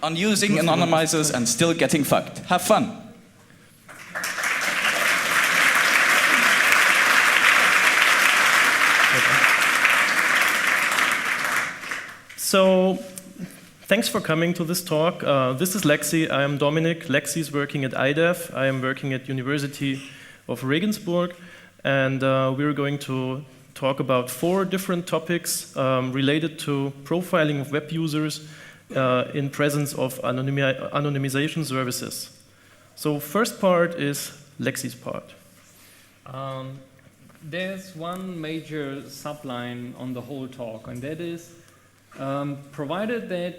on using anonymizers and still getting fucked. Have fun. So, thanks for coming to this talk. This is Lexi. I am Dominik. Lexi is working at IDEF. I am working at University of Regensburg. And we're going to talk about 4 different topics related to profiling of web users in presence of anonymization services. So first part is Lexi's part. There's one major subline on the whole talk, and that is provided that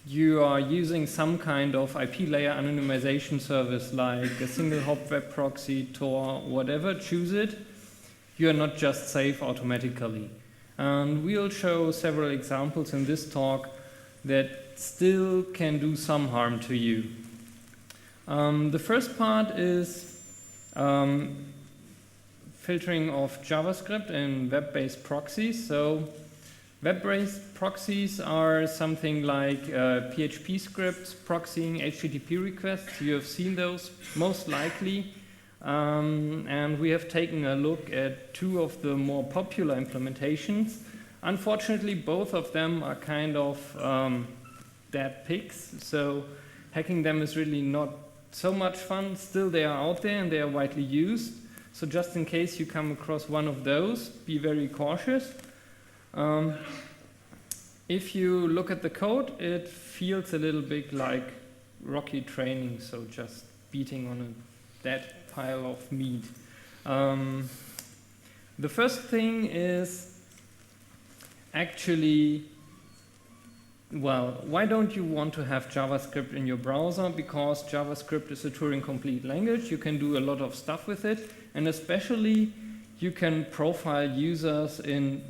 you are using some kind of IP layer anonymization service like a single hop web proxy, Tor, whatever, choose it, you are not just safe automatically. And we'll show several examples in this talk that still can do some harm to you. The first part is filtering of JavaScript in web-based proxies. So web-based proxies are something like PHP scripts proxying HTTP requests. You have seen those most likely. And we have taken a look at 2 of the more popular implementations. Unfortunately, both of them are kind of dead pigs, so hacking them is really not so much fun. Still, they are out there and they are widely used. So just in case you come across one of those, be very cautious. If you look at the code, it feels a little bit like Rocky training, so just beating on a dead pile of meat. The first thing is actually, well, why don't you want to have JavaScript in your browser? Because JavaScript is a Turing-complete language. You can do a lot of stuff with it, and especially you can profile users in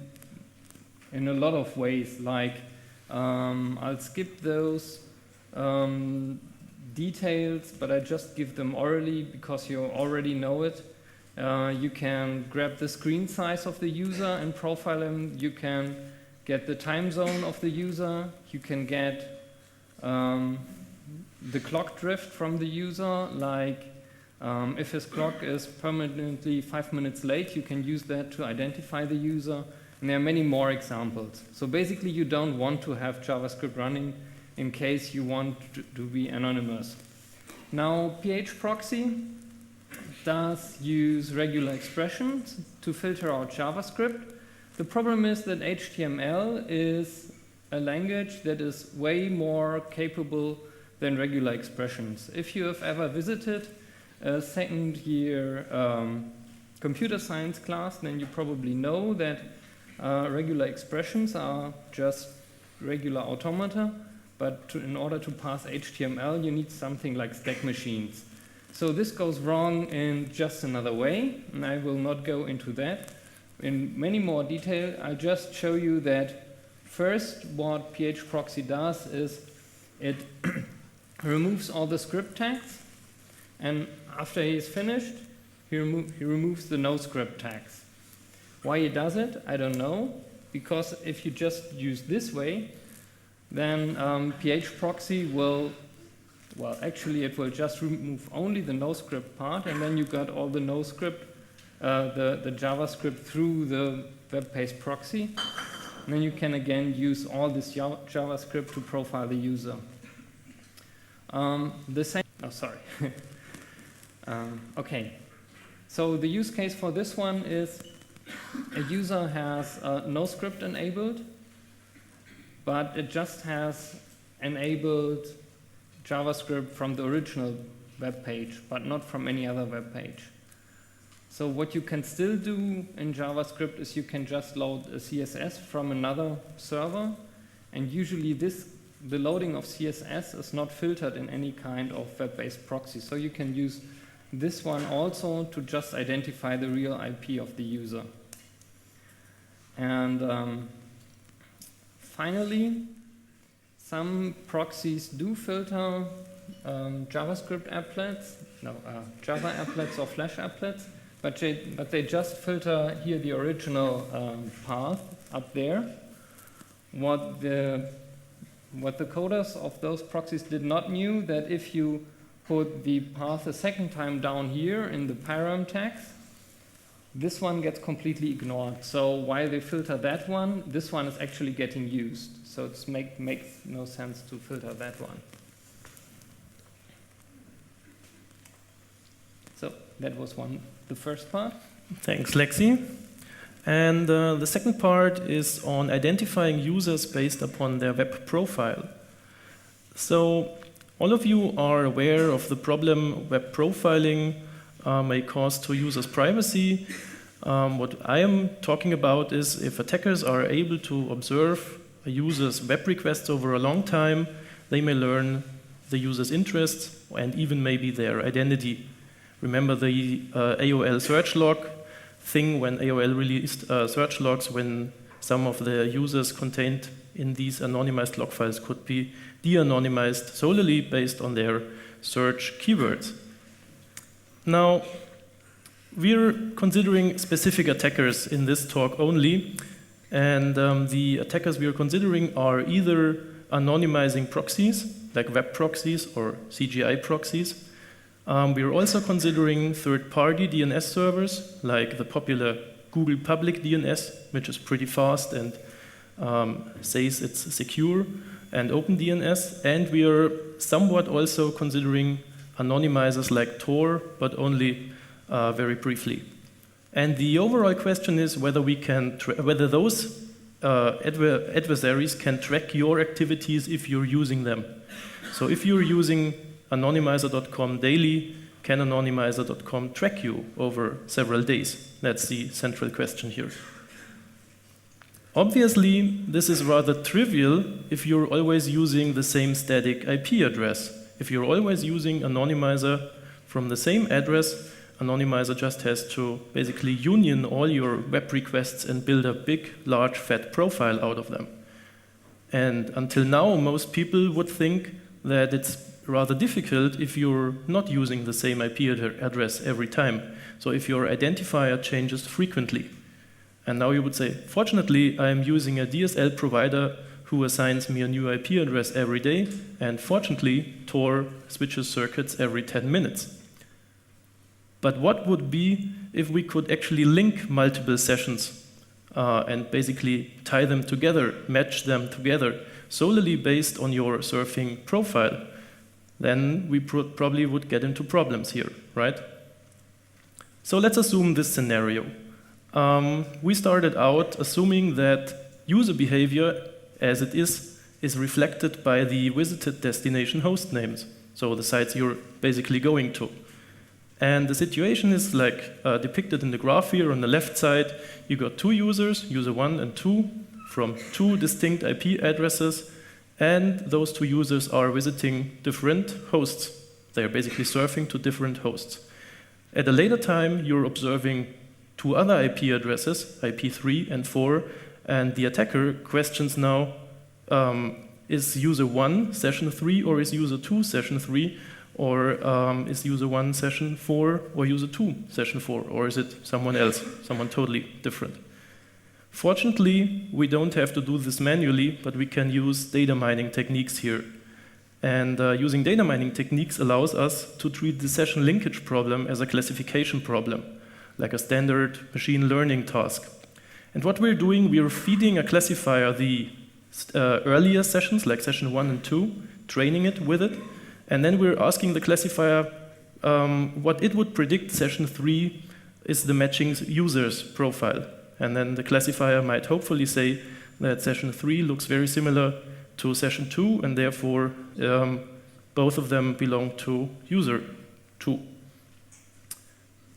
a lot of ways. Like, I'll skip those details, but I just give them orally because you already know it. You can grab the screen size of the user and profile him. You can get the time zone of the user. You can get the clock drift from the user, like if his clock is permanently 5 minutes late, you can use that to identify the user. And there are many more examples. So basically you don't want to have JavaScript running in case you want to be anonymous. Now, phproxy does use regular expressions to filter out JavaScript. The problem is that HTML is a language that is way more capable than regular expressions. If you have ever visited a second-year computer science class, then you probably know that regular expressions are just regular automata. But in order to pass HTML, you need something like stack machines. So this goes wrong in just another way, and I will not go into that in many more detail. I'll just show you that first what phproxy does is it removes all the script tags, and after he's finished, he removes the no script tags. Why he does it, I don't know, because if you just use this way, then phproxy will, well, actually it will just remove only the no script part, and then you got all the no script, the JavaScript through the web-based proxy. And then you can again use all this JavaScript to profile the user. The same, oh, sorry. Okay, so the use case for this one is a user has no script enabled, but it just has enabled JavaScript from the original web page, but not from any other web page. So what you can still do in JavaScript is you can just load a CSS from another server, and usually the loading of CSS is not filtered in any kind of web-based proxy. So you can use this one also to just identify the real IP of the user. And finally, some proxies do filter JavaScript applets, Java applets or Flash applets, but they just filter here the original path up there. What the what the coders of those proxies did not knew, that if you put the path a second time down here in the param tags, this one gets completely ignored. So while they filter that one, this one is actually getting used. So it makes no sense to filter that one. So that was the first part. Thanks, Lexi. And the second part is on identifying users based upon their web profile. So all of you are aware of the problem web profiling may cause to users' privacy. What I am talking about is if attackers are able to observe a user's web requests over a long time, they may learn the user's interests and even maybe their identity. Remember the AOL search log thing when AOL released search logs when some of the users contained in these anonymized log files could be de-anonymized solely based on their search keywords. Now, we're considering specific attackers in this talk only, and the attackers we are considering are either anonymizing proxies, like web proxies or CGI proxies. We are also considering third-party DNS servers, like the popular Google public DNS, which is pretty fast and says it's secure, and OpenDNS. And we are somewhat also considering anonymizers like Tor, but only very briefly. And the overall question is whether we can whether those adversaries can track your activities if you're using them. So if you're using anonymizer.com daily, can anonymizer.com track you over several days? That's the central question here. Obviously, this is rather trivial if you're always using the same static IP address. If you're always using Anonymizer from the same address, Anonymizer just has to basically union all your web requests and build a big, large, fat profile out of them. And until now, most people would think that it's rather difficult if you're not using the same IP address every time. So if your identifier changes frequently. And now you would say, fortunately, I'm using a DSL provider who assigns me a new IP address every day, and fortunately, Tor switches circuits every 10 minutes. But what would be if we could actually link multiple sessions and basically tie them together, match them together, solely based on your surfing profile? Then we probably would get into problems here, right? So let's assume this scenario. We started out assuming that user behavior, as it is reflected by the visited destination host names, so the sites you're basically going to. And the situation is like depicted in the graph here on the left side. You got two users, user 1 and 2, from two distinct IP addresses, and those two users are visiting different hosts. They're basically surfing to different hosts. At a later time, you're observing two other IP addresses, IP3 and 4, and the attacker questions now, is user 1 session 3 or is user 2 session 3, or is user 1 session 4 or user 2 session 4, or is it someone else, someone totally different? Fortunately, we don't have to do this manually, but we can use data mining techniques here. And using data mining techniques allows us to treat the session linkage problem as a classification problem, like a standard machine learning task. And what we're doing, we're feeding a classifier the earlier sessions, like session 1 and 2, training it with it, and then we're asking the classifier what it would predict session 3 is the matching user's profile. And then the classifier might hopefully say that session 3 looks very similar to session 2, and therefore both of them belong to user 2.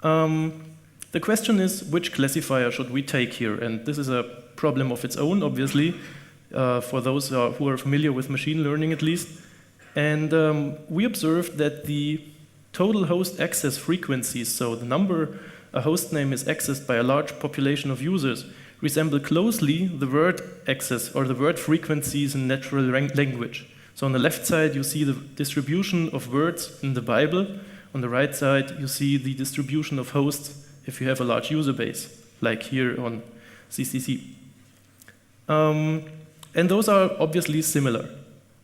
The question is, which classifier should we take here? And this is a problem of its own, obviously, for those who are familiar with machine learning at least. And we observed that the total host access frequencies, so the number a host name is accessed by a large population of users, resemble closely the word access or the word frequencies in natural language. So on the left side, you see the distribution of words in the Bible. On the right side, you see the distribution of hosts if you have a large user base, like here on CCC. And those are obviously similar.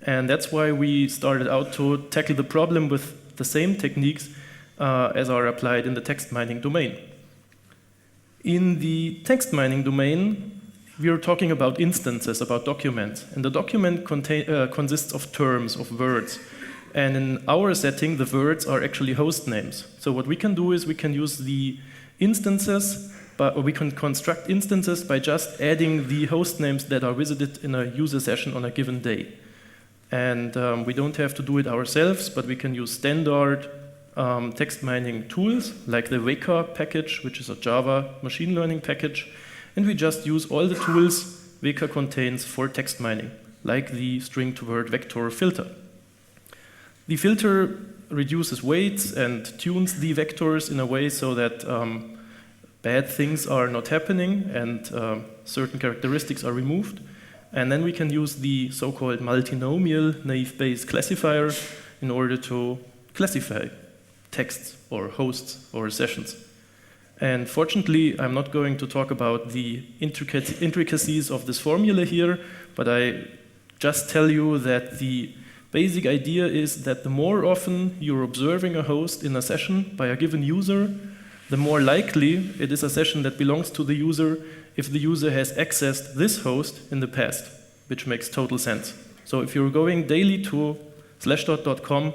And that's why we started out to tackle the problem with the same techniques as are applied in the text mining domain. In the text mining domain, we are talking about instances, about documents. And the document consists of terms, of words. And in our setting, the words are actually host names. So what we can do is we can use the instances, or we can construct instances by just adding the host names that are visited in a user session on a given day. And we don't have to do it ourselves, but we can use standard text mining tools like the Weka package, which is a Java machine learning package. And we just use all the tools Weka contains for text mining, like the string to word vector filter. The filter reduces weights and tunes the vectors in a way so that bad things are not happening and certain characteristics are removed. And then we can use the so-called multinomial naive Bayes classifier in order to classify texts or hosts or sessions. And fortunately, I'm not going to talk about the intricacies of this formula here, but I just tell you that the basic idea is that the more often you're observing a host in a session by a given user, the more likely it is a session that belongs to the user if the user has accessed this host in the past, which makes total sense. So if you're going daily to /dot.com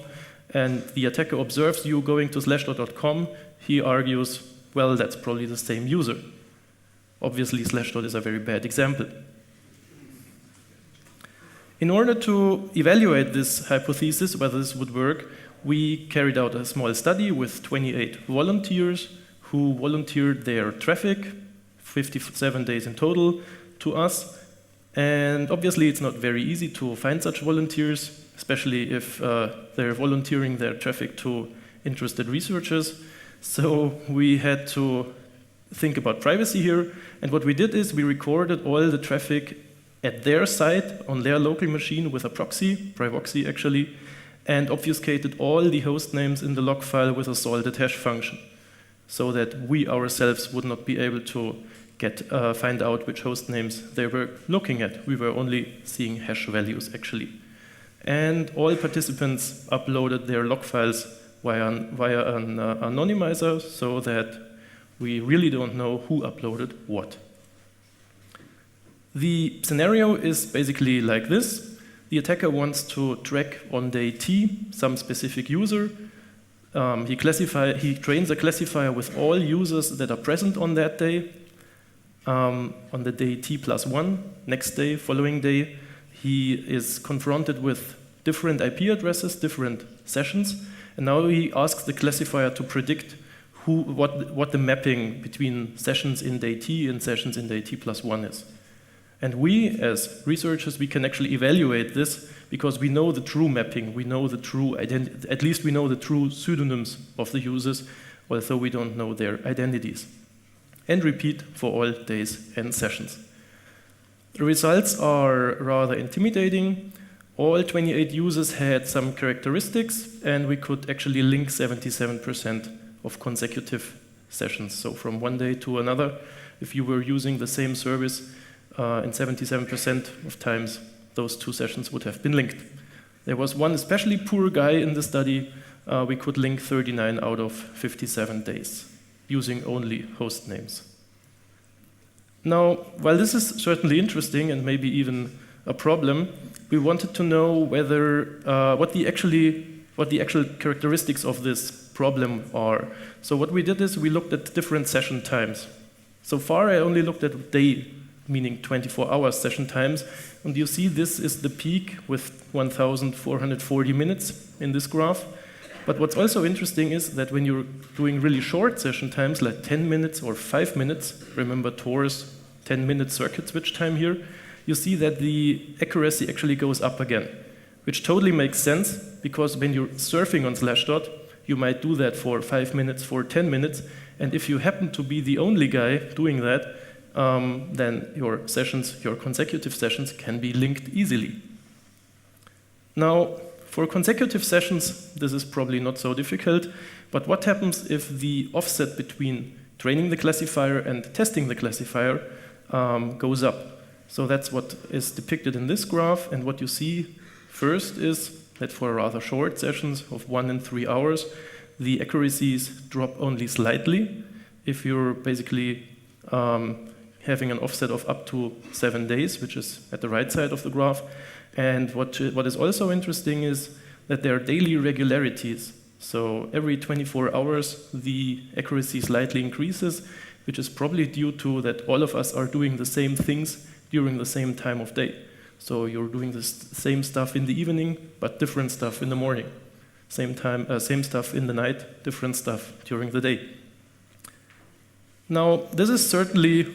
and the attacker observes you going to /dot.com, he argues, well, that's probably the same user. Obviously, /dot is a very bad example. In order to evaluate this hypothesis, whether this would work, we carried out a small study with 28 volunteers who volunteered their traffic, 57 days in total, to us. And obviously, it's not very easy to find such volunteers, especially if they're volunteering their traffic to interested researchers. So we had to think about privacy here. And what we did is we recorded all the traffic at their site on their local machine with a proxy, Privoxy actually, and obfuscated all the host names in the log file with a salted hash function, so that we ourselves would not be able to find out which host names they were looking at. We were only seeing hash values actually. And all participants uploaded their log files via an anonymizer, so that we really don't know who uploaded what. The scenario is basically like this. The attacker wants to track on day T some specific user. He trains a classifier with all users that are present on that day. On the day T+1, next day, following day, he is confronted with different IP addresses, different sessions, and now he asks the classifier to predict what the mapping between sessions in day T and sessions in day T+1 is. And we, as researchers, we can actually evaluate this because we know the true mapping, we know the true identity, at least we know the true pseudonyms of the users, although we don't know their identities. And repeat for all days and sessions. The results are rather intimidating. All 28 users had some characteristics, and we could actually link 77% of consecutive sessions. So from one day to another, if you were using the same service, in 77% of times, those two sessions would have been linked. There was one especially poor guy in the study. We could link 39 out of 57 days, using only host names. Now, while this is certainly interesting and maybe even a problem, we wanted to know whether what the actual characteristics of this problem are. So what we did is we looked at different session times. So far, I only looked at day, meaning 24-hour session times, and you see this is the peak with 1,440 minutes in this graph. But what's also interesting is that when you're doing really short session times, like 10 minutes or 5 minutes, remember Tor's 10-minute circuit switch time here, you see that the accuracy actually goes up again, which totally makes sense, because when you're surfing on /dot, you might do that for 5 minutes, for 10 minutes, and if you happen to be the only guy doing that, then your consecutive sessions can be linked easily. Now, for consecutive sessions, this is probably not so difficult, but what happens if the offset between training the classifier and testing the classifier goes up? So that's what is depicted in this graph, and what you see First is that for rather short sessions of 1 and 3 hours, the accuracies drop only slightly if you're basically having an offset of up to 7 days, which is at the right side of the graph. And what is also interesting is that there are daily regularities. So every 24 hours, the accuracy slightly increases, which is probably due to that all of us are doing the same things during the same time of day. So you're doing the same stuff in the evening, but different stuff in the morning. Same stuff in the night, different stuff during the day. Now, this is certainly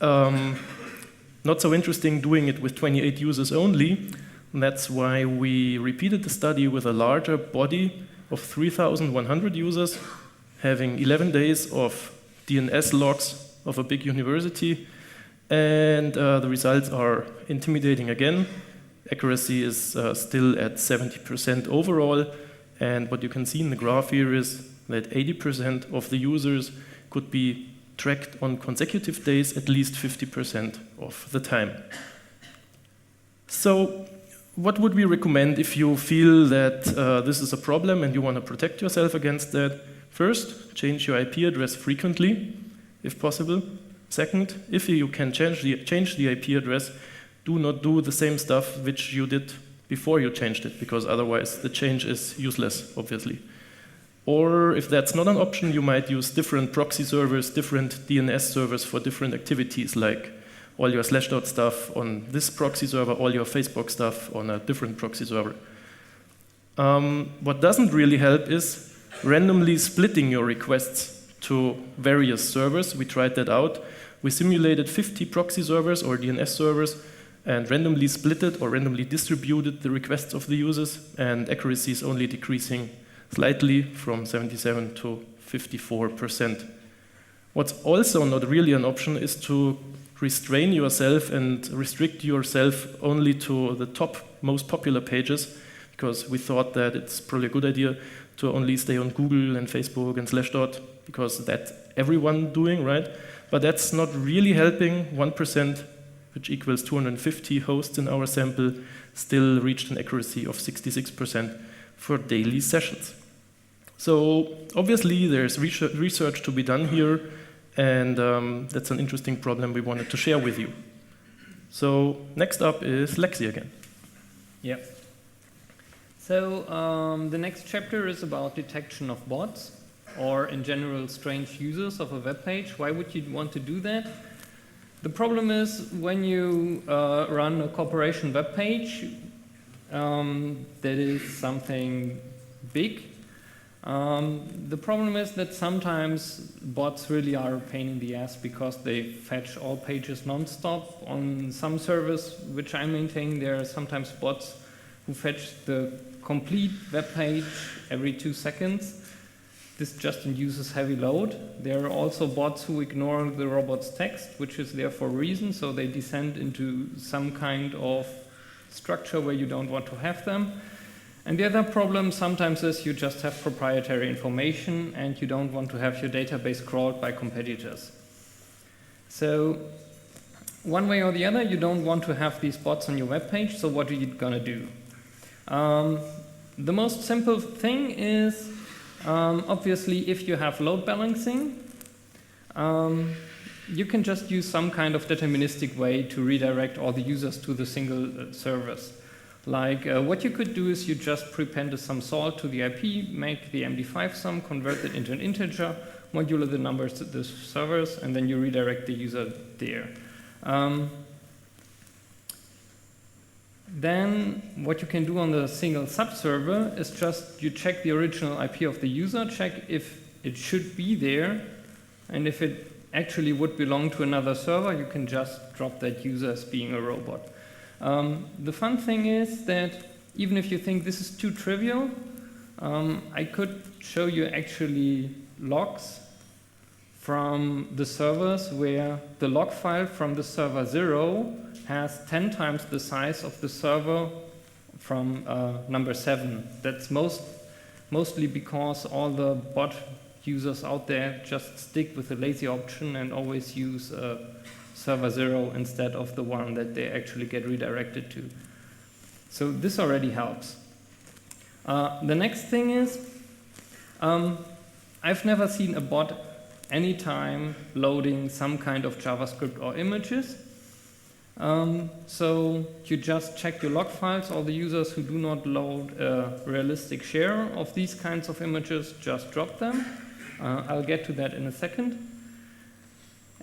not so interesting doing it with 28 users only. And that's why we repeated the study with a larger body of 3,100 users, having 11 days of DNS logs of a big university. And the results are intimidating again. Accuracy is still at 70% overall. And what you can see in the graph here is that 80% of the users could be tracked on consecutive days at least 50% of the time. So what would we recommend if you feel that this is a problem and you want to protect yourself against that? First, change your IP address frequently, if possible. Second, if you can change the IP address, do not do the same stuff which you did before you changed it, because otherwise the change is useless, obviously. Or if that's not an option, you might use different proxy servers, different DNS servers for different activities, like all your /dot stuff on this proxy server, all your Facebook stuff on a different proxy server. What doesn't really help is randomly splitting your requests to various servers. We tried that out. We simulated 50 proxy servers or DNS servers and randomly splitted or randomly distributed the requests of the users, and accuracy is only decreasing slightly from 77 to 54%. What's also not really an option is to restrain yourself and restrict yourself only to the top most popular pages, because we thought that it's probably a good idea to only stay on Google and Facebook and /dot, because that's everyone doing, right? But that's not really helping. 1%, which equals 250 hosts in our sample, still reached an accuracy of 66% for daily sessions. So obviously there's research to be done here, and that's an interesting problem we wanted to share with you. So next up is Lexi again. Yeah. So the next chapter is about detection of bots, or in general strange users of a web page. Why would you want to do that? The problem is when you run a corporation web page that is something big, the problem is that sometimes bots really are a pain in the ass because they fetch all pages non-stop. On some servers which I maintain, there are sometimes bots who fetch the complete web page every 2 seconds. This just induces heavy load. There are also bots who ignore the robot's text, which is there for a reason, so they descend into some kind of structure where you don't want to have them. And the other problem sometimes is you just have proprietary information and you don't want to have your database crawled by competitors. So one way or the other, you don't want to have these bots on your web page, so what are you going to do? The most simple thing is, obviously, if you have load balancing, you can just use some kind of deterministic way to redirect all the users to the single servers. Like what you could do is you just prepend some salt to the IP, make the MD5 sum, convert it into an integer, modulo the numbers to the servers, and then you redirect the user there. Then what you can do on the single subserver is just you check the original IP of the user, check if it should be there, and if it actually would belong to another server, you can just drop that user as being a robot. The fun thing is that even if you think this is too trivial, I could show you actually logs from the servers where the log file from the server 0 has 10 times the size of the server from number 7. That's mostly because all the bot users out there just stick with the lazy option and always use server 0 instead of the one that they actually get redirected to. So this already helps. The next thing is, I've never seen a bot anytime loading some kind of JavaScript or images. So you just check your log files. All the users who do not load a realistic share of these kinds of images, just drop them. I'll get to that in a second.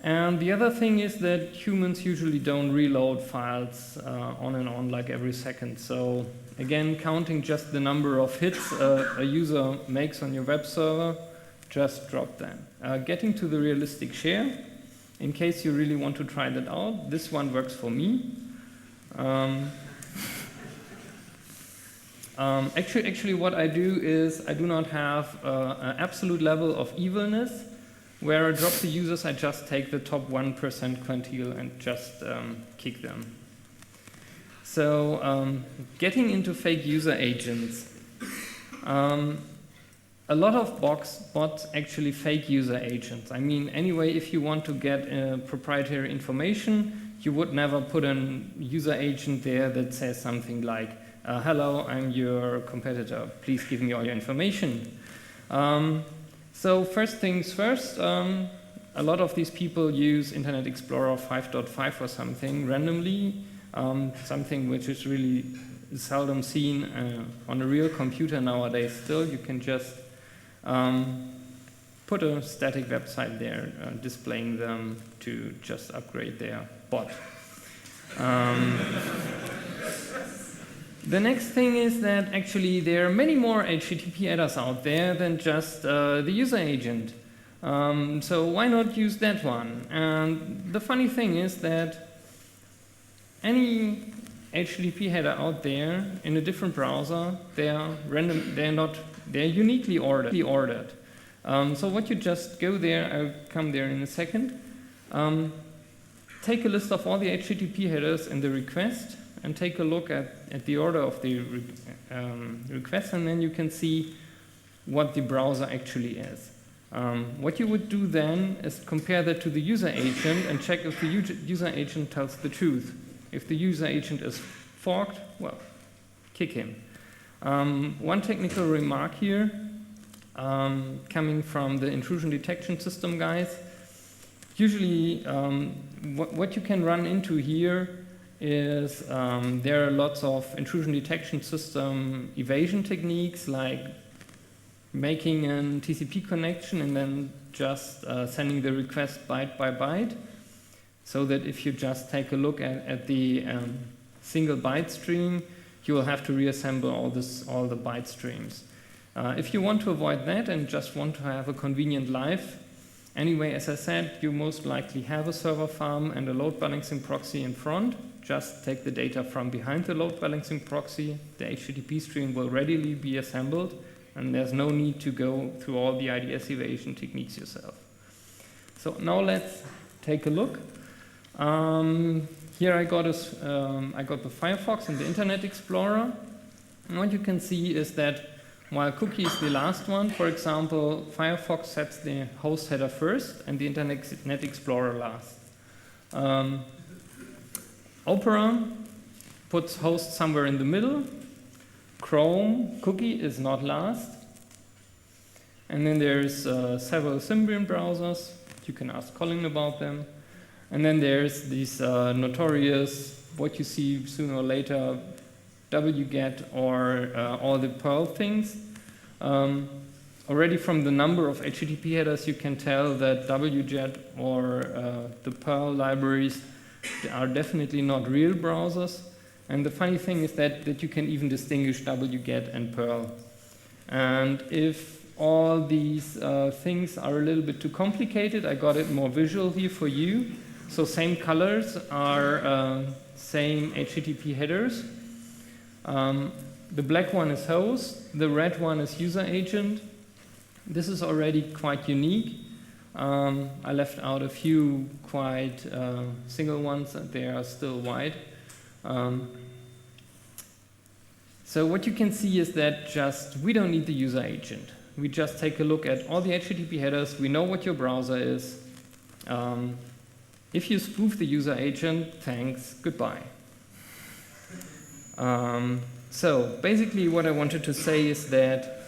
And the other thing is that humans usually don't reload files on and on like every second. So again, counting just the number of hits a user makes on your web server, just drop them. Getting to the realistic share, in case you really want to try that out, this one works for me. Actually, what I do is I do not have an absolute level of evilness. Where I drop the users, I just take the top 1% quantile and just kick them. So getting into fake user agents. A lot of bots actually fake user agents. I mean, anyway, if you want to get proprietary information, you would never put a user agent there that says something like, hello, I'm your competitor, please give me all your information. So first things first, a lot of these people use Internet Explorer 5.5 or something randomly, something which is really seldom seen on a real computer nowadays still. You can just put a static website there displaying them to just upgrade their bot. The next thing is that actually there are many more HTTP headers out there than just the user agent. So why not use that one? And the funny thing is that any HTTP header out there in a different browser, they're uniquely ordered. So what you just go there, I'll come there in a second. Take a list of all the HTTP headers in the request and take a look at the order of the request, and then you can see what the browser actually is. What you would do then is compare that to the user agent and check if the user agent tells the truth. If the user agent is forked, well, kick him. One technical remark here, coming from the intrusion detection system guys. Usually, what you can run into here is there are lots of intrusion detection system evasion techniques, like making a TCP connection and then just sending the request byte by byte, so that if you just take a look at the single byte stream, you will have to reassemble all the byte streams. If you want to avoid that and just want to have a convenient life, anyway, as I said, you most likely have a server farm and a load balancing proxy in front. Just take the data from behind the load balancing proxy. The HTTP stream will readily be assembled, and there's no need to go through all the IDS evasion techniques yourself. So now let's take a look. Here I got the Firefox and the Internet Explorer. And what you can see is that while cookie is the last one, for example, Firefox sets the host header first and the Internet Explorer last. Opera puts host somewhere in the middle. Chrome cookie is not last. And then there's several Symbian browsers. You can ask Colin about them. And then there's these notorious, what you see sooner or later, wget or all the Perl things. Already from the number of HTTP headers, you can tell that wget or the Perl libraries are definitely not real browsers. And the funny thing is that you can even distinguish wget and Perl. And if all these things are a little bit too complicated, I got it more visual here for you. So same colors are same HTTP headers. The black one is host, the red one is user agent. This is already quite unique. I left out a few quite single ones, and they are still white. So what you can see is that we don't need the user agent. We just take a look at all the HTTP headers. We know what your browser is. If you spoof the user agent, thanks, goodbye. So basically what I wanted to say is that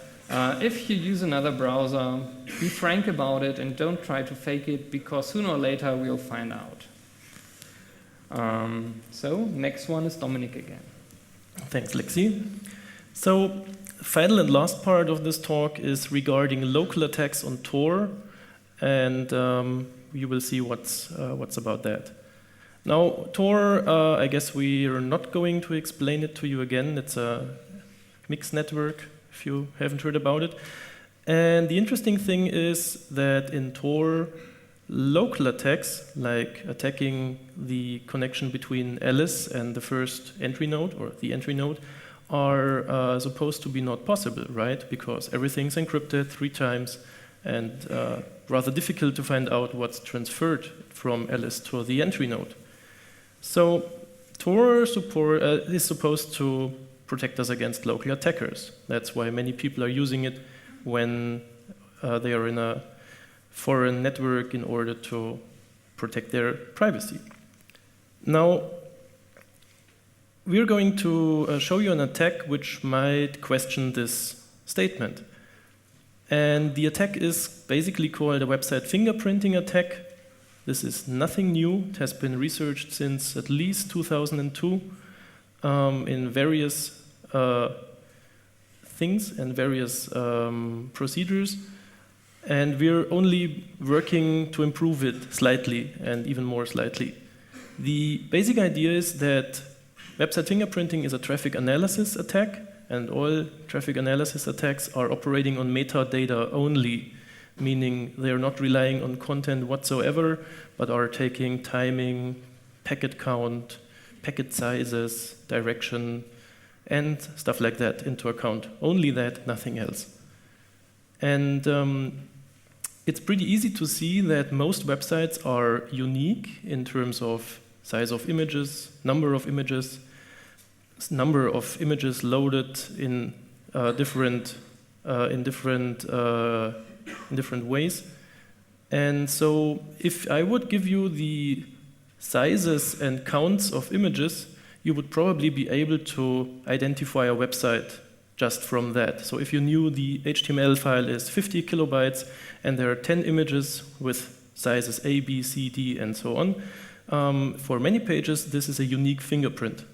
if you use another browser, be frank about it and don't try to fake it, because sooner or later we'll find out. So next one is Dominik again. Thanks, Lexi. So final and last part of this talk is regarding local attacks on Tor, and you will see what's about that. Now, Tor, I guess we are not going to explain it to you again. It's a mixed network, if you haven't heard about it. And the interesting thing is that in Tor, local attacks, like attacking the connection between Alice and the first entry node, or the entry node, are supposed to be not possible, right? Because everything's encrypted 3 times, and rather difficult to find out what's transferred from Alice to the entry node. So Tor support is supposed to protect us against local attackers. That's why many people are using it when they are in a foreign network in order to protect their privacy. Now, we're going to show you an attack which might question this statement. And the attack is basically called a website fingerprinting attack. This is nothing new. It has been researched since at least 2002 in various things and various procedures. And we're only working to improve it slightly and even more slightly. The basic idea is that website fingerprinting is a traffic analysis attack, and all traffic analysis attacks are operating on metadata only, meaning they are not relying on content whatsoever, but are taking timing, packet count, packet sizes, direction, and stuff like that into account. Only that, nothing else. And it's pretty easy to see that most websites are unique in terms of size of images, number of images loaded in different ways. And so if I would give you the sizes and counts of images, you would probably be able to identify a website just from that. So if you knew the HTML file is 50 kilobytes and there are 10 images with sizes A, B, C, D, and so on, for many pages, this is a unique fingerprint.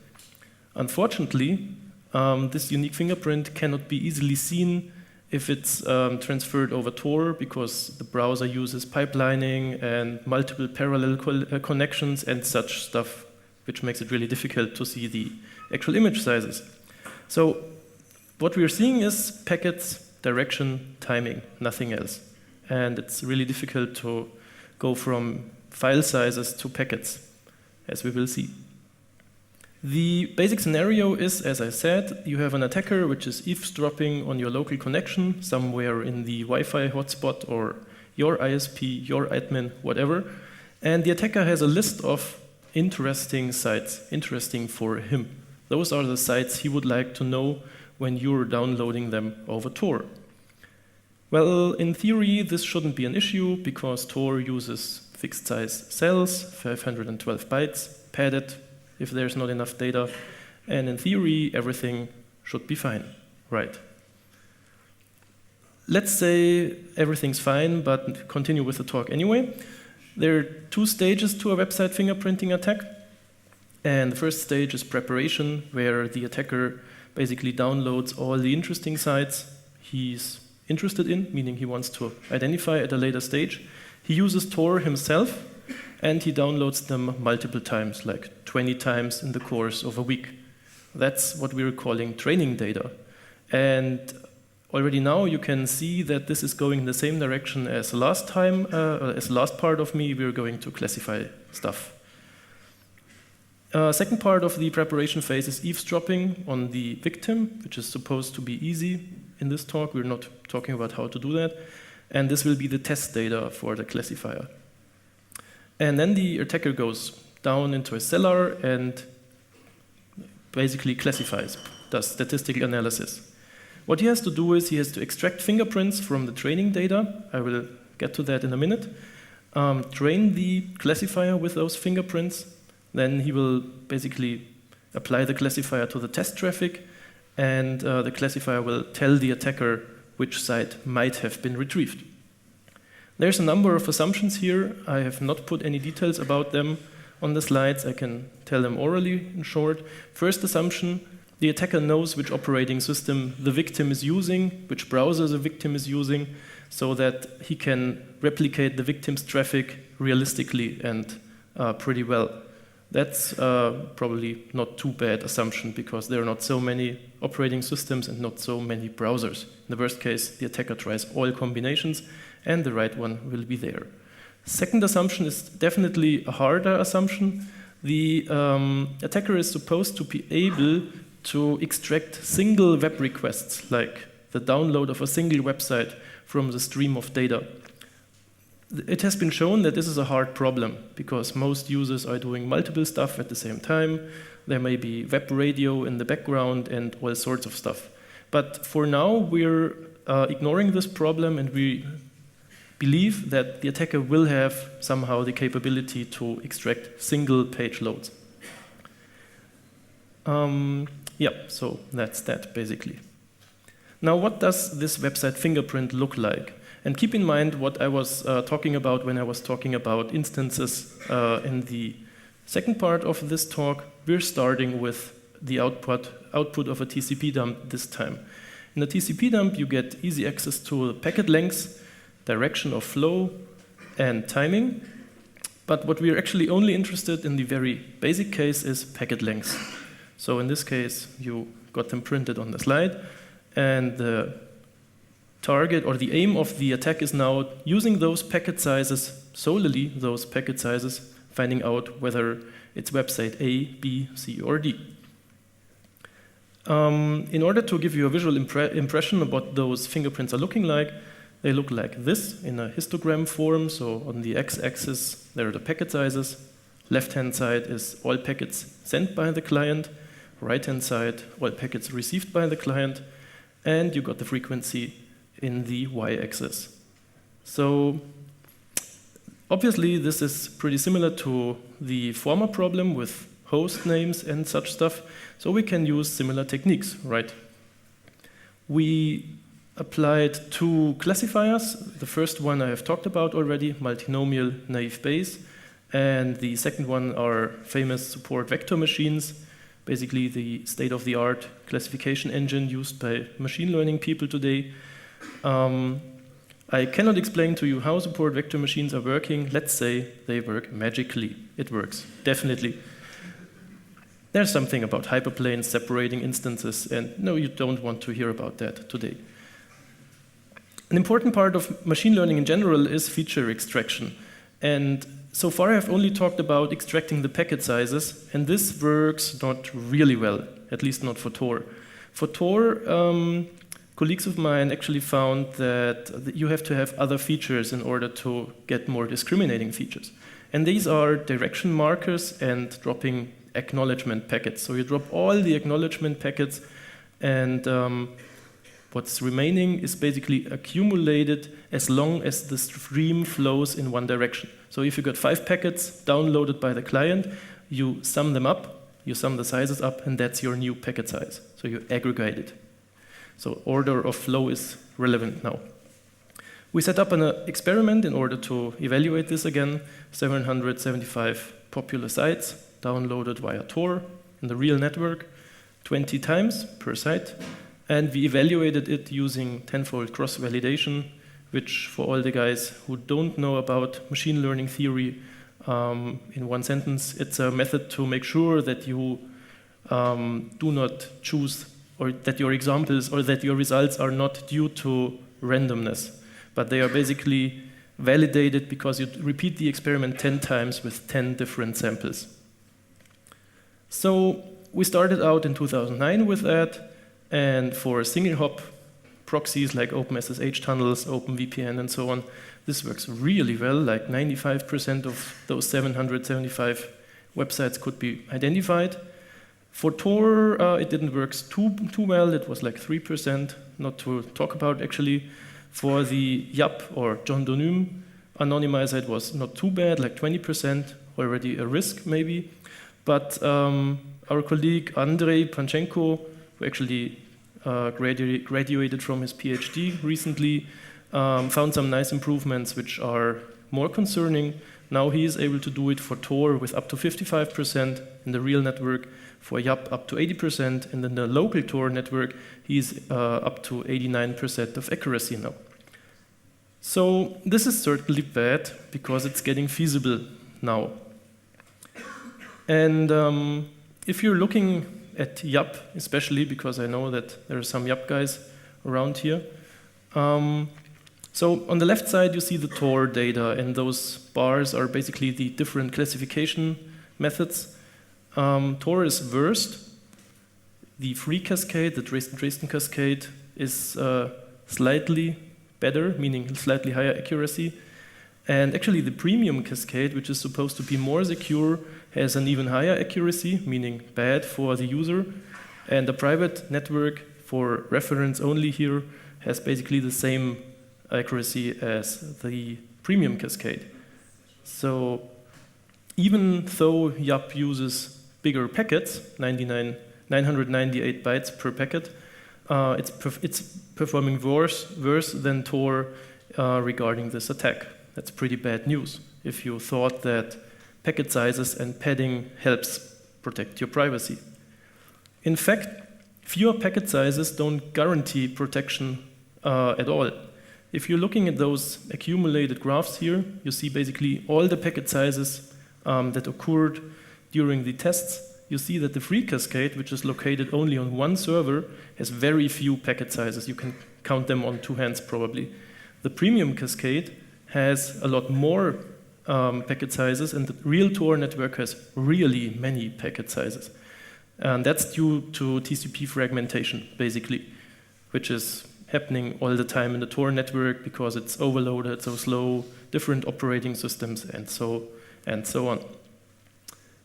Unfortunately, this unique fingerprint cannot be easily seen if it's transferred over Tor, because the browser uses pipelining and multiple parallel connections and such stuff, which makes it really difficult to see the actual image sizes. So what we're seeing is packets, direction, timing, nothing else. And it's really difficult to go from file sizes to packets, as we will see. The basic scenario is, as I said, you have an attacker which is eavesdropping on your local connection somewhere in the Wi-Fi hotspot or your ISP, your admin, whatever. And the attacker has a list of interesting sites, interesting for him. Those are the sites he would like to know when you're downloading them over Tor. Well, in theory, this shouldn't be an issue because Tor uses fixed size cells, 512 bytes, padded, if there's not enough data, and in theory, everything should be fine, right? Let's say everything's fine, but continue with the talk anyway. There are 2 stages to a website fingerprinting attack, and the first stage is preparation, where the attacker basically downloads all the interesting sites he's interested in, meaning he wants to identify at a later stage. He uses Tor himself, and he downloads them multiple times, like 20 times in the course of a week. That's what we're calling training data. And already now you can see that this is going in the same direction as last time, as the last part of me, we're going to classify stuff. Second part of the preparation phase is eavesdropping on the victim, which is supposed to be easy in this talk. We're not talking about how to do that. And this will be the test data for the classifier. And then the attacker goes down into a cellar and basically classifies, does statistical analysis. What he has to do is he has to extract fingerprints from the training data. I will get to that in a minute. Train the classifier with those fingerprints. Then he will basically apply the classifier to the test traffic, and the classifier will tell the attacker which site might have been retrieved. There's a number of assumptions here. I have not put any details about them on the slides. I can tell them orally in short. First assumption, the attacker knows which operating system the victim is using, which browser the victim is using, so that he can replicate the victim's traffic realistically and pretty well. That's probably not too bad assumption because there are not so many operating systems and not so many browsers. In the worst case, the attacker tries all combinations and the right one will be there. Second assumption is definitely a harder assumption. The attacker is supposed to be able to extract single web requests, like the download of a single website from the stream of data. It has been shown that this is a hard problem because most users are doing multiple stuff at the same time. There may be web radio in the background and all sorts of stuff. But for now, we're ignoring this problem and we believe that the attacker will have somehow the capability to extract single page loads. So that's that basically. Now, what does this website fingerprint look like? And keep in mind what I was talking about when I was talking about instances in the second part of this talk. We're starting with the output of a TCP dump this time. In the TCP dump, you get easy access to packet lengths, direction of flow, and timing. But what we're actually only interested in the very basic case is packet lengths. So in this case, you got them printed on the slide, and the target or the aim of the attack is now using those packet sizes, solely those packet sizes, finding out whether it's website A, B, C, or D. In order to give you a visual impression of what those fingerprints are looking like, they look like this in a histogram form. So on the x-axis, there are the packet sizes. Left-hand side is all packets sent by the client. Right-hand side, all packets received by the client. And you got the frequency in the y-axis. So obviously, this is pretty similar to the former problem with host names and such stuff. So we can use similar techniques, right? We applied two classifiers. The first one I have talked about already, multinomial naive Bayes. And the second one are famous support vector machines, basically the state-of-the-art classification engine used by machine learning people today. I cannot explain to you how support vector machines are working. Let's say they work magically. It works, definitely. There's something about hyperplanes separating instances, and no, you don't want to hear about that today. An important part of machine learning in general is feature extraction. And so far I've only talked about extracting the packet sizes, and this works not really well, at least not for Tor. For Tor, colleagues of mine actually found that you have to have other features in order to get more discriminating features. And these are direction markers and dropping acknowledgement packets. So you drop all the acknowledgement packets, and what's remaining is basically accumulated as long as the stream flows in one direction. So if you got 5 packets downloaded by the client, you sum them up, you sum the sizes up, and that's your new packet size. So you aggregate it. So order of flow is relevant now. We set up an experiment in order to evaluate this again. 775 popular sites downloaded via Tor in the real network, 20 times per site. And we evaluated it using tenfold cross-validation, which for all the guys who don't know about machine learning theory, in one sentence, it's a method to make sure that you do not choose, or that your examples or that your results are not due to randomness, but they are basically validated because you repeat the experiment 10 times with 10 different samples. So we started out in 2009 with that. And for single hop proxies like OpenSSH tunnels, OpenVPN, and so on, this works really well. Like 95% of those 775 websites could be identified. For Tor, it didn't work too well. It was like 3%, not to talk about actually. For the YAP or John Doe anonymizer, it was not too bad, like 20%, already a risk maybe. But our colleague Andrei Panchenko, who actually graduated from his PhD recently, found some nice improvements which are more concerning. Now he is able to do it for Tor with up to 55%, in the real network for YAP up to 80%, and in the local Tor network he's up to 89% of accuracy now. So this is certainly bad because it's getting feasible now. And if you're looking at YAP, especially because I know that there are some YAP guys around here, so on the left side you see the Tor data, and those bars are basically the different classification methods. Tor is worst. The free cascade, the Dresden cascade, is slightly better, meaning slightly higher accuracy. And actually the premium cascade, which is supposed to be more secure, has an even higher accuracy, meaning bad for the user. And the private network, for reference only here, has basically the same accuracy as the premium cascade. So even though YAP uses bigger packets, 998 bytes per packet, it's performing worse than Tor regarding this attack. That's pretty bad news if you thought that packet sizes and padding helps protect your privacy. In fact, fewer packet sizes don't guarantee protection at all. If you're looking at those accumulated graphs here, you see basically all the packet sizes that occurred during the tests. You see that the free cascade, which is located only on one server, has very few packet sizes. You can count them on two hands probably. The premium cascade has a lot more packet sizes, and the real Tor network has really many packet sizes. And that's due to TCP fragmentation, basically, which is happening all the time in the Tor network because it's overloaded, so slow, different operating systems, and so on.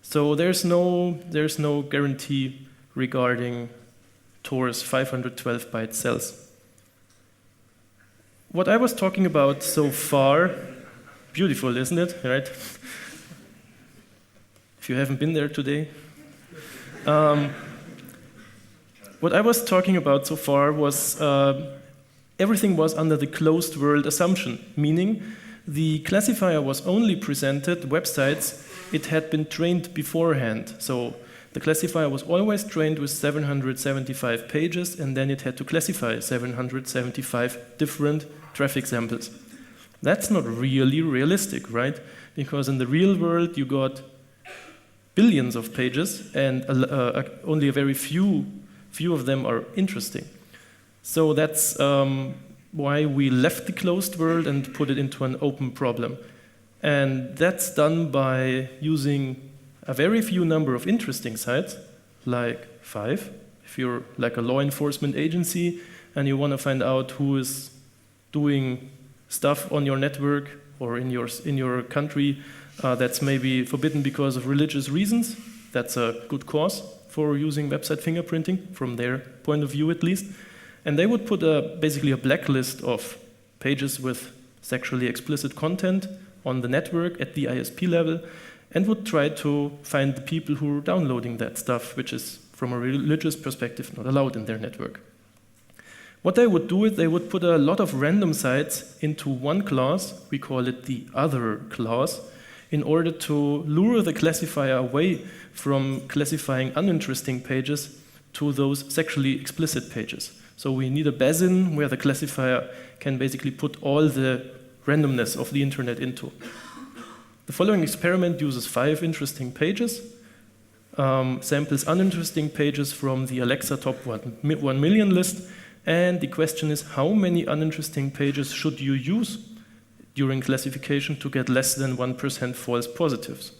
So there's no guarantee regarding Tor's 512 byte cells. What I was talking about so far, beautiful, isn't it? Right? If you haven't been there today. What I was talking about so far was everything was under the closed world assumption, meaning the classifier was only presented websites it had been trained beforehand. So the classifier was always trained with 775 pages, and then it had to classify 775 different traffic samples. That's not really realistic, right? Because in the real world you got billions of pages, and only a very few of them are interesting. So that's why we left the closed world and put it into an open problem. And that's done by using a very few number of interesting sites, like 5. If you're like a law enforcement agency and you want to find out who is doing stuff on your network or in your country that's maybe forbidden because of religious reasons, that's a good cause for using website fingerprinting, from their point of view at least. And they would put basically a blacklist of pages with sexually explicit content on the network at the ISP level, and would try to find the people who are downloading that stuff, which is, from a religious perspective, not allowed in their network. What they would do is they would put a lot of random sites into one class, we call it the other class, in order to lure the classifier away from classifying uninteresting pages to those sexually explicit pages. So we need a basin where the classifier can basically put all the randomness of the internet into. The following experiment uses 5 interesting pages, samples uninteresting pages from the Alexa top 1 million list, and the question is, how many uninteresting pages should you use during classification to get less than 1% false positives?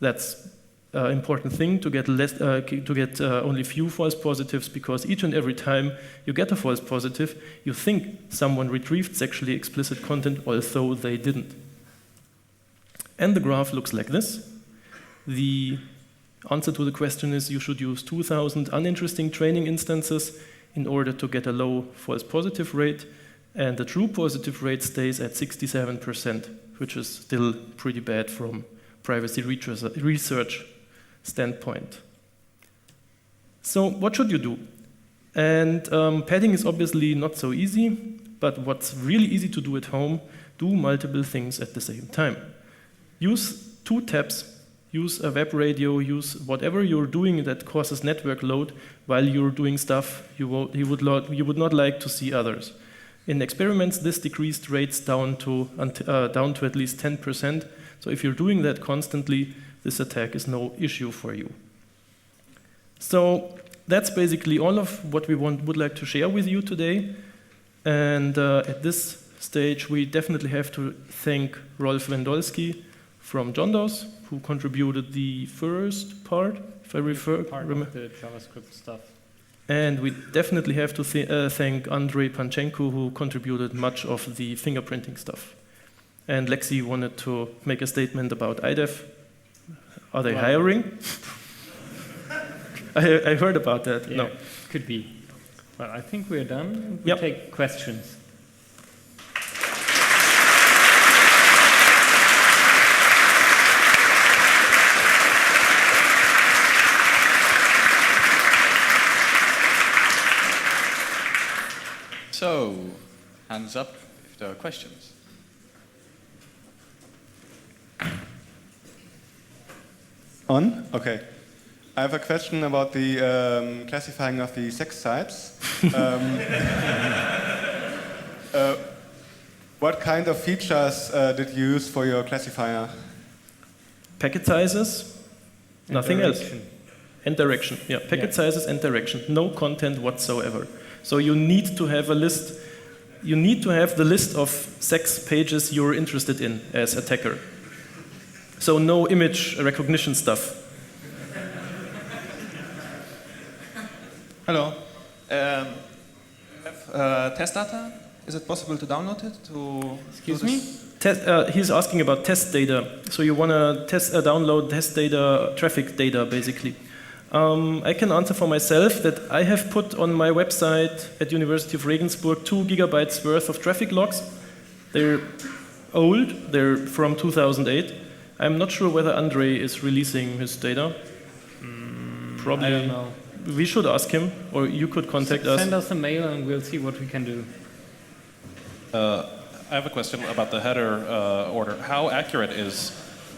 That's an important thing, to get only few false positives, because each and every time you get a false positive, you think someone retrieved sexually explicit content, although they didn't. And the graph looks like this. The answer to the question is you should use 2,000 uninteresting training instances in order to get a low false positive rate, and the true positive rate stays at 67%, which is still pretty bad from privacy research standpoint. So what should you do? And padding is obviously not so easy, but what's really easy to do at home, do multiple things at the same time. Use 2 tabs, use a web radio, use whatever you're doing that causes network load while you're doing stuff you would not like to see others. In experiments, this decreased rates down to at least 10%. So if you're doing that constantly, this attack is no issue for you. So that's basically all of what we would like to share with you today. And at this stage, we definitely have to thank Rolf Wendolski from Jondos, who contributed the first part, if I remember. The JavaScript stuff. And we definitely have to thank Andrei Panchenko, who contributed much of the fingerprinting stuff. And Lexi wanted to make a statement about IDEF. Are they hiring? I heard about that. Yeah, no. Could be. Well, I think we're done. We Yep. take questions. So, hands up if there are questions. On? Okay. I have a question about the classifying of the sex types. What kind of features did you use for your classifier? Packet sizes, nothing else. Direction. And direction. Yeah, packet sizes and direction. No content whatsoever. So you need to have a list. You need to have the list of sex pages you're interested in as attacker. So no image recognition stuff. Hello. Test data. Is it possible to download it? Excuse me? He's asking about test data. So you want to download test data, traffic data, basically. I can answer for myself that I have put on my website at University of Regensburg 2 gigabytes worth of traffic logs. They're old. They're from 2008. I'm not sure whether Andrei is releasing his data. Probably. I don't know. We should ask him, or you could contact us. Send us a mail and we'll see what we can do. I have a question about the header order. How accurate is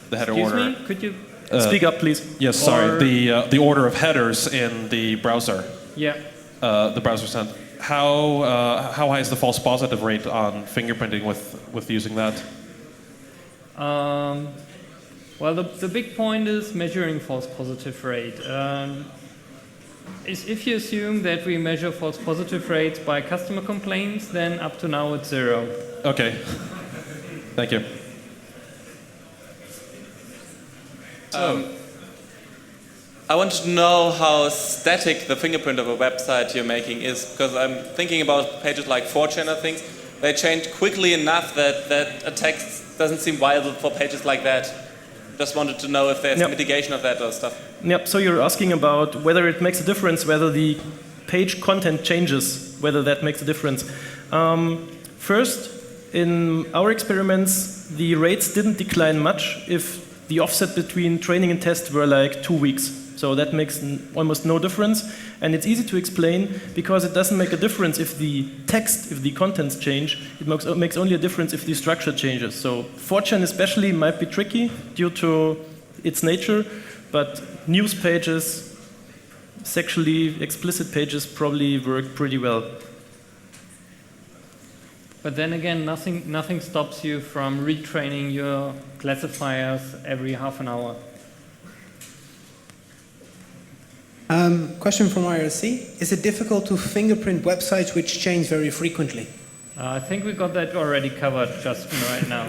the header order? Excuse me? Could you? Speak up, please. Yes, sorry. The order of headers in the browser. Yeah. The browser sent. How high is the false positive rate on fingerprinting with using that? Well, the big point is measuring false positive rate. If you assume that we measure false positive rates by customer complaints, then up to now it's 0. Okay. Thank you. I want to know how static the fingerprint of a website you're making is, because I'm thinking about pages like 4chan or things. They change quickly enough that a text doesn't seem viable for pages like that. Just wanted to know if there's mitigation of that or stuff. Yep, so you're asking about whether it makes a difference, whether the page content changes, whether that makes a difference. First, in our experiments, the rates didn't decline much if the offset between training and test were like 2 weeks. So that makes almost no difference. And it's easy to explain because it doesn't make a difference if the text, if the contents change. It makes only a difference if the structure changes. So 4chan especially might be tricky due to its nature, but news pages, sexually explicit pages probably work pretty well. But then again, nothing stops you from retraining your classifiers every half an hour. Question from IRC. Is it difficult to fingerprint websites which change very frequently? I think we got that already covered just right now.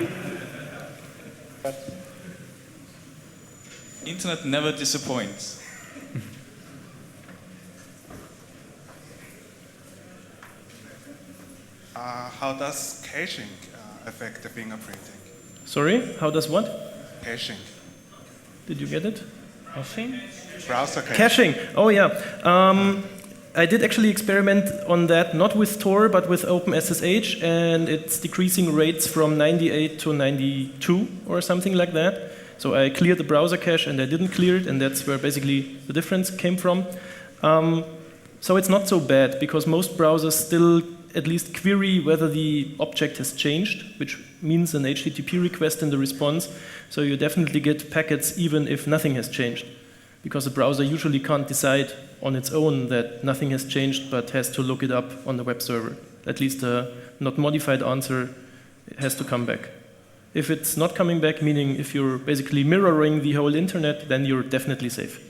Internet never disappoints. How does caching affect the fingerprinting? Sorry, how does what? Caching. Did you get it? Caching? Browser caching. Caching, oh yeah. I did actually experiment on that, not with Tor, but with OpenSSH, and it's decreasing rates from 98 to 92 or something like that. So I cleared the browser cache and I didn't clear it, and that's where basically the difference came from. So it's not so bad, because most browsers still at least query whether the object has changed, which means an HTTP request in the response. So you definitely get packets even if nothing has changed, because the browser usually can't decide on its own that nothing has changed, but has to look it up on the web server. At least a not modified answer has to come back. If it's not coming back, meaning if you're basically mirroring the whole internet, then you're definitely safe.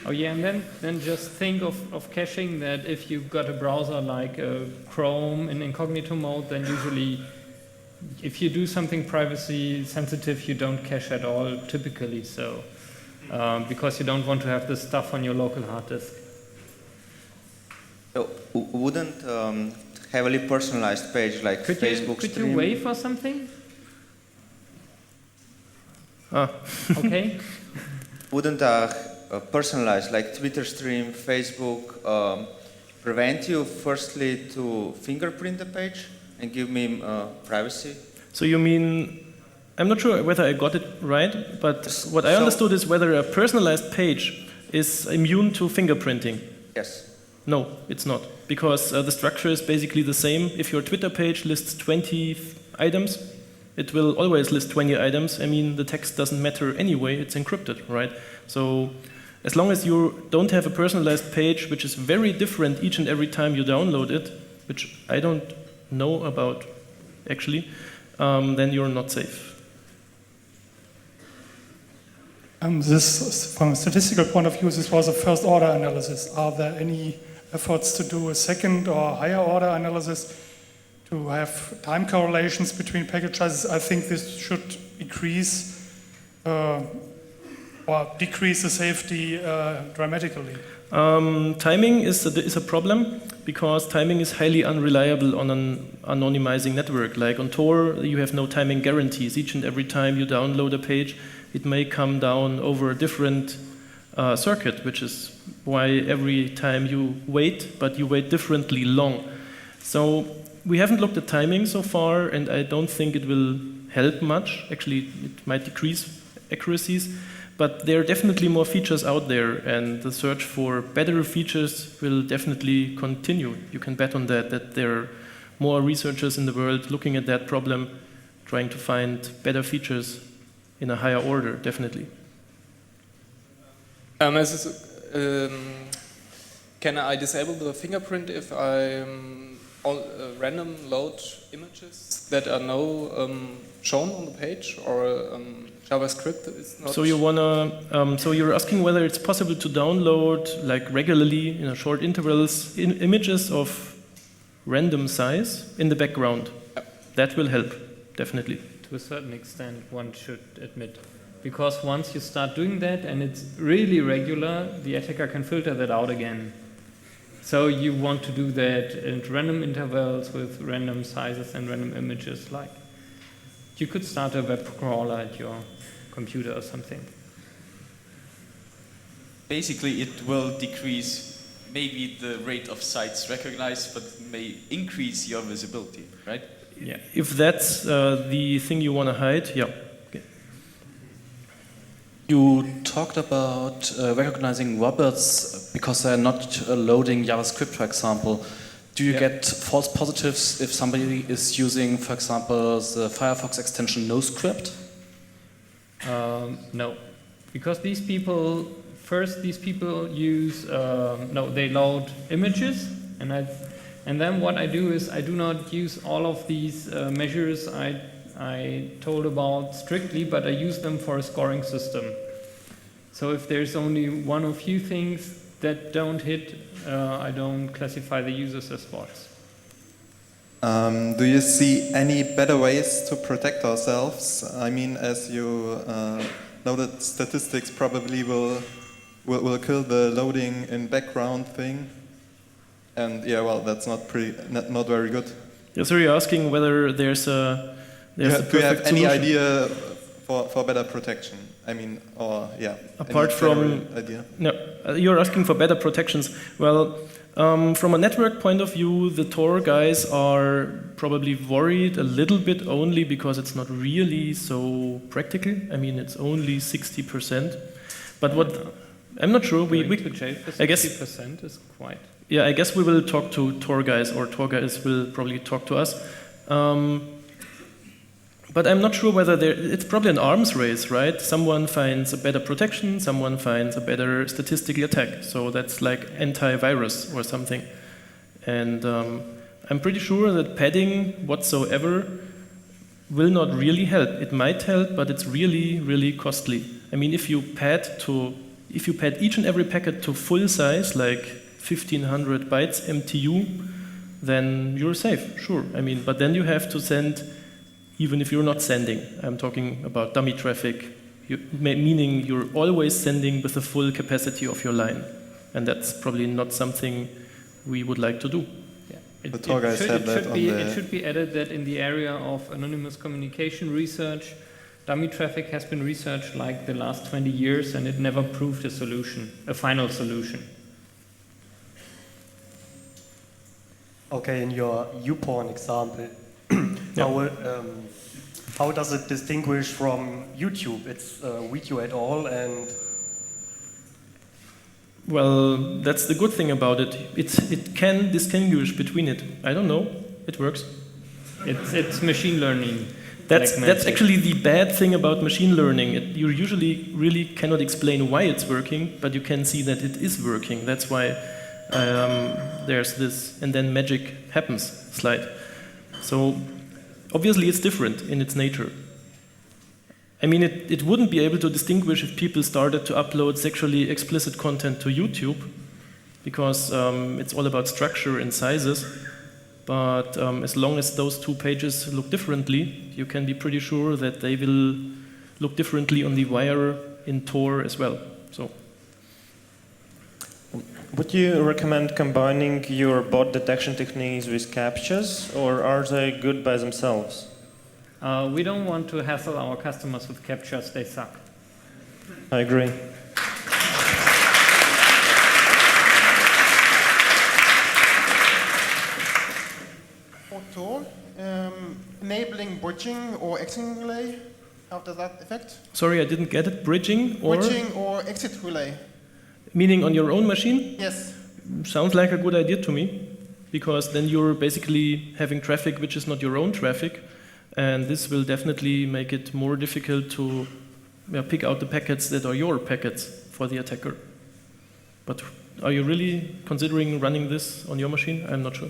Oh yeah, and then just think of caching, that if you've got a browser like Chrome in incognito mode, then usually if you do something privacy sensitive, you don't cache at all typically, so because you don't want to have this stuff on your local hard disk. So, wouldn't heavily personalized page like Facebook Could stream... you wait for something? Okay. Wouldn't a personalized like Twitter stream, Facebook prevent you firstly to fingerprint the page and give me privacy? So you mean, I'm not sure whether I got it right, but what I understood is whether a personalized page is immune to fingerprinting. Yes. No, it's not, because the structure is basically the same. If your Twitter page lists 20 items, it will always list 20 items. I mean, the text doesn't matter anyway, it's encrypted, right? So as long as you don't have a personalized page which is very different each and every time you download it, which I don't know about actually, then you're not safe. This, from a statistical point of view, this was a first order analysis. Are there any efforts to do a second or higher order analysis to have time correlations between packages? I think this should increase or decrease the safety dramatically. Timing is a problem, because timing is highly unreliable on an anonymizing network. Like on Tor, you have no timing guarantees. Each and every time you download a page, it may come down over a different circuit, which is why every time you wait, but you wait differently long. So we haven't looked at timing so far, and I don't think it will help much. Actually, it might decrease accuracies, but there are definitely more features out there, and the search for better features will definitely continue. You can bet on that there are more researchers in the world looking at that problem, trying to find better features in a higher order, definitely. Can I disable the fingerprint if I random load images that are shown on the page, or JavaScript is not? So you wanna, so you're asking whether it's possible to download, like regularly, in short intervals, images of random size in the background. That will help, definitely. To a certain extent, one should admit. Because once you start doing that and it's really regular, the attacker can filter that out again. So you want to do that at random intervals with random sizes and random images. Like you could start a web crawler at your computer or something. Basically, it will decrease maybe the rate of sites recognized, but may increase your visibility, right? Yeah. If that's the thing you want to hide, yeah. Okay. You talked about recognizing robots because they're not loading JavaScript, for example. Do you get false positives if somebody is using, for example, the Firefox extension NoScript? No, because these people use, they load images, and then what I do is I do not use all of these measures I told about strictly, but I use them for a scoring system. So if there's only one or few things that don't hit, I don't classify the users as bots. Do you see any better ways to protect ourselves? I mean, as you know, that statistics probably will kill the loading in background thing. And yeah, well, that's not very good. Yeah, so you're asking whether there's a do you have any solution? idea for better protection? I mean, or yeah. Apart from idea? No, you're asking for better protections. Well, from a network point of view, the Tor guys are probably worried a little bit only because it's not really so practical. I mean, it's only 60%. But what I'm not sure. Going to jail for 60% is quite... Yeah, I guess we will talk to Tor guys, or Tor guys will probably talk to us. But I'm not sure whether it's probably an arms race, right? Someone finds a better protection, someone finds a better statistical attack. So that's like antivirus or something. And I'm pretty sure that padding whatsoever will not really help. It might help, but it's really, really costly. I mean, if you pad each and every packet to full size, like 1500 bytes MTU, then you're safe, sure. I mean, but then you have to send, even if you're not sending, I'm talking about dummy traffic, meaning you're always sending with the full capacity of your line. And that's probably not something we would like to do. It should be added that in the area of anonymous communication research, dummy traffic has been researched like the last 20 years and it never proved a solution, a final solution. Okay, in your YouPorn example, how does it distinguish from YouTube? It's video at all and... Well, that's the good thing about it. It can distinguish between it. I don't know. It works. It's machine learning. That's actually the bad thing about machine learning. You usually really cannot explain why it's working, but you can see that it is working. That's why there's this and then magic happens slide. So obviously it's different in its nature. I mean, it wouldn't be able to distinguish if people started to upload sexually explicit content to YouTube, because it's all about structure and sizes. But as long as those two pages look differently, you can be pretty sure that they will look differently on the wire in Tor as well. So, would you recommend combining your bot detection techniques with CAPTCHAs, or are they good by themselves? We don't want to hassle our customers with CAPTCHAs, they suck. I agree. For Tor, enabling bridging or exit relay, how does that affect? Sorry, I didn't get it. Bridging or? Bridging or exit relay. Meaning on your own machine? Yes. Sounds like a good idea to me, because then you're basically having traffic which is not your own traffic. And this will definitely make it more difficult to pick out the packets that are your packets for the attacker. But are you really considering running this on your machine? I'm not sure.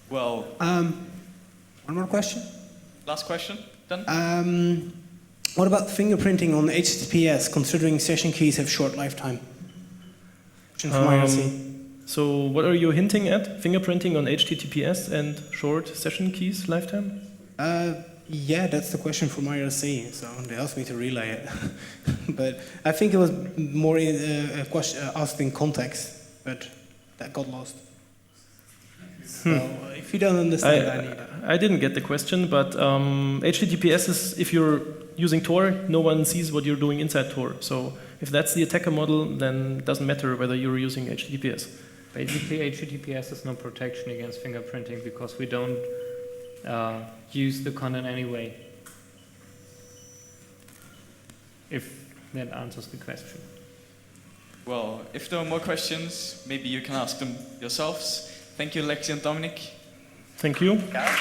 Well, one more question. Last question, done? What about fingerprinting on HTTPS, considering session keys have short lifetime? Question from IRC. So what are you hinting at? Fingerprinting on HTTPS and short session keys lifetime? Yeah, that's the question from IRC, so they asked me to relay it. But I think it was more a question asked in context, but that got lost. So if you don't understand, I didn't get the question, but HTTPS is, if you're using Tor, no one sees what you're doing inside Tor. So if that's the attacker model, then it doesn't matter whether you're using HTTPS. Basically, HTTPS is no protection against fingerprinting because we don't use the content anyway. If that answers the question. Well, if there are more questions, maybe you can ask them yourselves. Thank you, Lexi and Dominik. Thank you. Yeah.